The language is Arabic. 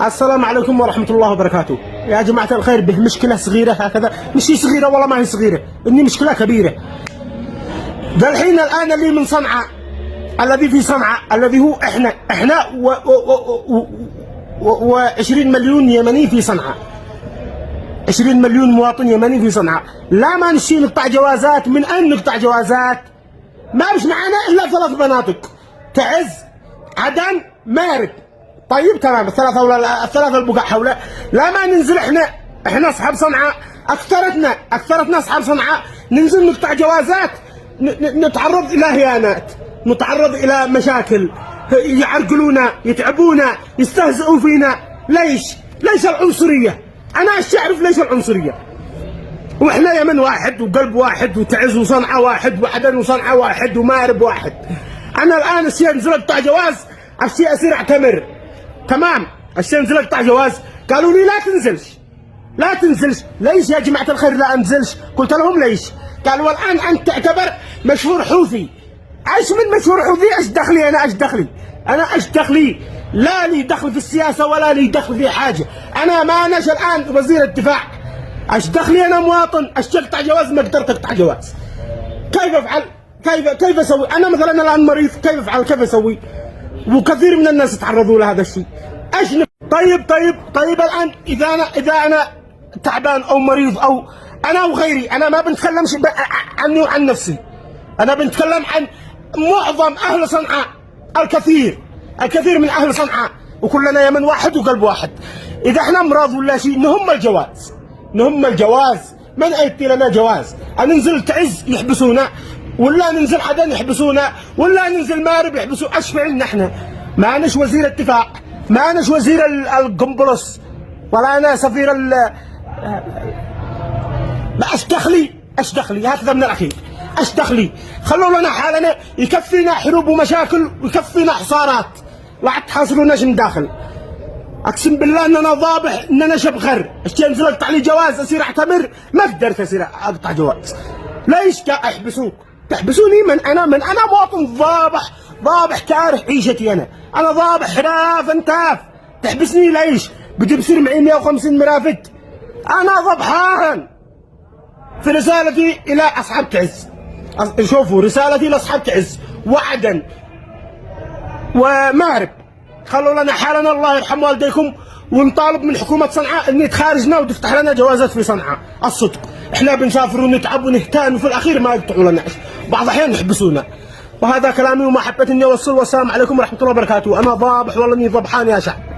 السلام عليكم ورحمة الله وبركاته. يا جماعة الخير، به مشكلة صغيرة هكذا، مش هي صغيرة والله ما هي صغيرة، إني مشكلة كبيرة. ذا الحين الآن اللي من صنعاء، الذي في صنعاء، الذي هو إحنا و 20 مليون يمني في صنعاء، 20 مليون مواطن يمني في صنعاء. لا ما نشي نقطع جوازات. من أين نقطع جوازات؟ ما بش معنا إلا 3 مناطق: تعز، عدن، مارب. طيب تمام، الثلاثة البقع حوله. لا ما ننزل احنا اصحاب صنعاء، اكثرتنا اصحاب صنعاء ننزل نقطع جوازات، نتعرض الى هيانات، نتعرض الى مشاكل، يعرقلونا، يتعبونا، يستهزئوا فينا. ليش العنصرية؟ انا اعرف ليش العنصرية. واحنا يمن واحد وقلب واحد وتعز وصنعاء واحد وعدن وصنعاء واحد ومارب واحد. انا الان الشيء انزل اقطع جواز، الشيء اصير اعتمر. تمام، الشيء انزل اقطع جواز، قالوا لي لا تنزلش. ليش يا جماعة الخير لا انزلش؟ قلت لهم ليش؟ قالوا الان انت تعتبر مشهور حوثي. ايش من مشهور حوثي؟ ايش دخلي انا؟ ايش دخلي؟ لا لي دخل في السياسة ولا لي دخل في حاجة. انا ما اناش الان وزير الدفاع. ايش دخلي؟ انا مواطن. ايش اقطع جواز؟ ما قدرت اقطع جواز. كيف افعل؟ كيف اسوي؟ انا مثلا الان مريض، كيف افعل؟ كيف اسوي؟ وكثير من الناس تعرضوا لهذا الشيء. طيب الان اذا انا تعبان او مريض او انا وغيري، انا ما بنتكلمش عني وعن نفسي، انا بنتكلم عن معظم اهل صنعاء، الكثير من اهل صنعاء، وكلنا يمن واحد وقلب واحد. اذا احنا امراض ولا شيء نهم الجواز. من ايتي لنا جواز؟ ننزل تعز يحبسونا، ولا ننزل عدن يحبسونا، ولا ننزل مارب يحبسونا. ايش فعلنا احنا؟ ما اناش وزير الدفاع، ما اناش وزير القنبلس، ولا انا سفير لا. ايش دخلي؟ هكذا من الاخير. ايش دخلي؟ خلوا لنا حالنا، يكفينا حروب ومشاكل ويكفينا حصارات، لا تحاصروناش من داخل. اقسم بالله اننا ضابح، اننا شبخر. الشيء انزل اقطع لي جواز اصير اعتمر، ما قدرت اصير اقطع جواز. ليش يحبسوك؟ تحبسوني؟ من انا مواطن ضابح كاره عيشتي. انا ضابح حراف انتاف، تحبسني ليش؟ بدي بصير معي 150 مرافد. انا ضبحان. في رسالتي الى اصحاب تعز، شوفوا رسالتي لاصحاب تعز وعدن ومارب، خلوا لنا حالنا الله يرحم والديكم. ونطالب من حكومة صنعاء ان تخارجنا وتفتح لنا جوازات في صنعاء. الصدق احنا بنسافر ونتعب ونهتان، وفي الاخير ما يقطعوا لنا، بعض الاحيان يحبسونا. وهذا كلامي وما حبيت اني اوصل. والسلام عليكم ورحمة الله وبركاته. انا ضابح والله اني ضبحان يا شعب.